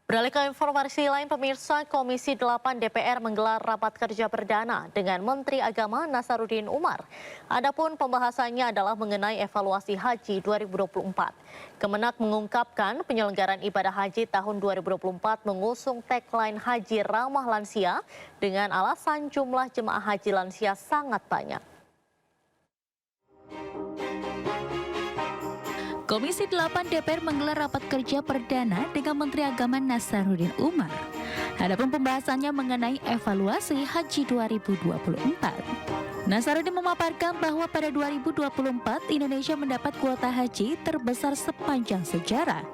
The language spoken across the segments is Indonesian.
Beralih ke informasi lain, pemirsa, Komisi 8 DPR menggelar rapat kerja perdana dengan Menteri Agama Nasaruddin Umar. Adapun pembahasannya adalah mengenai evaluasi haji 2024. Kemenak mengungkapkan penyelenggaraan ibadah haji tahun 2024 mengusung tagline Haji Ramah Lansia dengan alasan jumlah jemaah haji lansia sangat banyak. Komisi 8 DPR menggelar rapat kerja perdana dengan Menteri Agama Nasaruddin Umar. Adapun pembahasannya mengenai evaluasi haji 2024. Nasaruddin memaparkan bahwa pada 2024 Indonesia mendapat kuota haji terbesar sepanjang sejarah.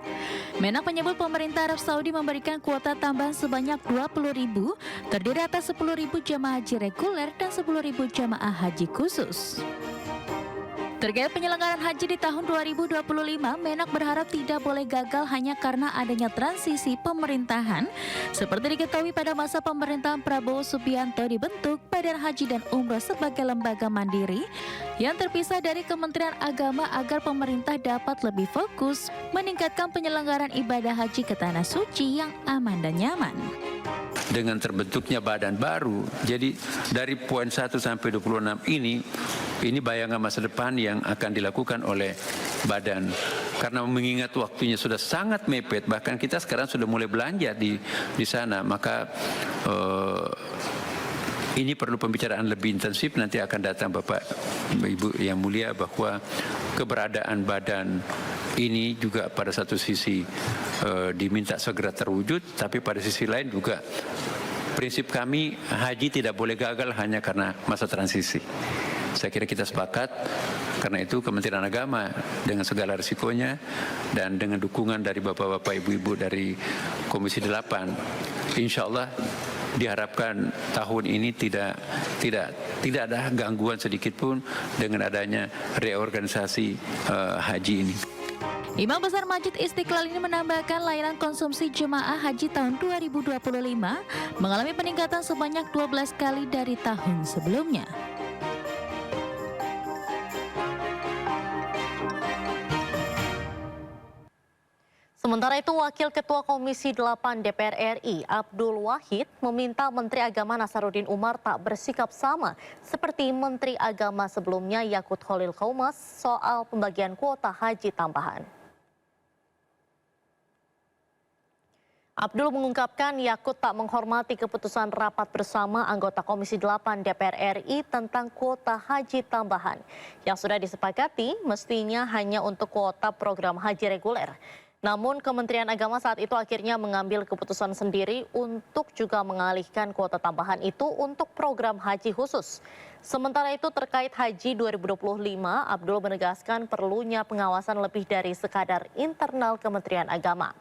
Menak menyebut pemerintah Arab Saudi memberikan kuota tambahan sebanyak 20.000, terdiri atas 10.000 jamaah haji reguler dan 10.000 jamaah haji khusus. Terkait penyelenggaraan haji di tahun 2025, Menak berharap tidak boleh gagal hanya karena adanya transisi pemerintahan. Seperti diketahui pada masa pemerintahan Prabowo Subianto dibentuk Badan Haji dan Umroh sebagai lembaga mandiri yang terpisah dari Kementerian Agama agar pemerintah dapat lebih fokus meningkatkan penyelenggaraan ibadah haji ke Tanah Suci yang aman dan nyaman. Dengan terbentuknya badan baru, jadi dari poin 1 sampai 26 ini bayangan masa depan yang akan dilakukan oleh badan. Karena mengingat waktunya sudah sangat mepet, bahkan kita sekarang sudah mulai belanja di sana, maka ini perlu pembicaraan lebih intensif. Nanti akan datang Bapak Ibu yang mulia bahwa keberadaan badan ini juga pada satu sisi diminta segera terwujud, tapi pada sisi lain juga prinsip kami haji tidak boleh gagal hanya karena masa transisi. Saya kira kita sepakat, karena itu Kementerian Agama dengan segala risikonya dan dengan dukungan dari Bapak-Bapak Ibu-Ibu dari Komisi 8, insya Allah diharapkan tahun ini tidak ada gangguan sedikit pun dengan adanya reorganisasi haji ini. Imam Besar Masjid Istiqlal ini menambahkan layanan konsumsi jemaah haji tahun 2025 mengalami peningkatan sebanyak 12 kali dari tahun sebelumnya. Sementara itu, Wakil Ketua Komisi 8 DPR RI, Abdul Wahid, meminta Menteri Agama Nasaruddin Umar tak bersikap sama seperti Menteri Agama sebelumnya Yakut Khalil Qaumas soal pembagian kuota haji tambahan. Abdul mengungkapkan Yakut tak menghormati keputusan rapat bersama anggota Komisi 8 DPR RI tentang kuota haji tambahan yang sudah disepakati mestinya hanya untuk kuota program haji reguler. Namun Kementerian Agama saat itu akhirnya mengambil keputusan sendiri untuk juga mengalihkan kuota tambahan itu untuk program haji khusus. Sementara itu terkait haji 2025, Abdul menegaskan perlunya pengawasan lebih dari sekadar internal Kementerian Agama.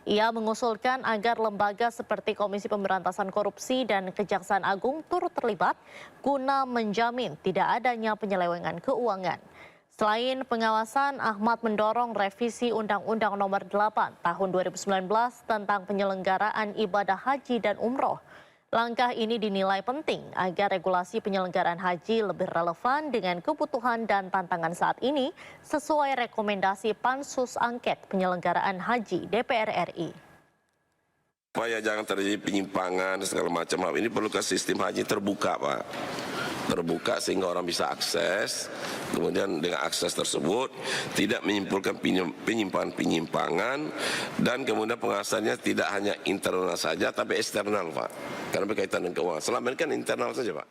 Ia mengusulkan agar lembaga seperti Komisi Pemberantasan Korupsi dan Kejaksaan Agung turut terlibat guna menjamin tidak adanya penyelewengan keuangan. Selain pengawasan, Ahmad mendorong revisi Undang-Undang Nomor 8 Tahun 2019 tentang penyelenggaraan ibadah haji dan umroh. Langkah ini dinilai penting agar regulasi penyelenggaraan haji lebih relevan dengan kebutuhan dan tantangan saat ini sesuai rekomendasi Pansus Angket Penyelenggaraan Haji DPR RI. Supaya jangan terjadi penyimpangan segala macam hal ini perlu ke sistem haji terbuka, Pak. Terbuka sehingga orang bisa akses, kemudian dengan akses tersebut tidak menyimpulkan penyimpangan dan kemudian pengawasannya tidak hanya internal saja tapi eksternal, Pak, karena berkaitan dengan keuangan. Selama ini kan internal saja, Pak.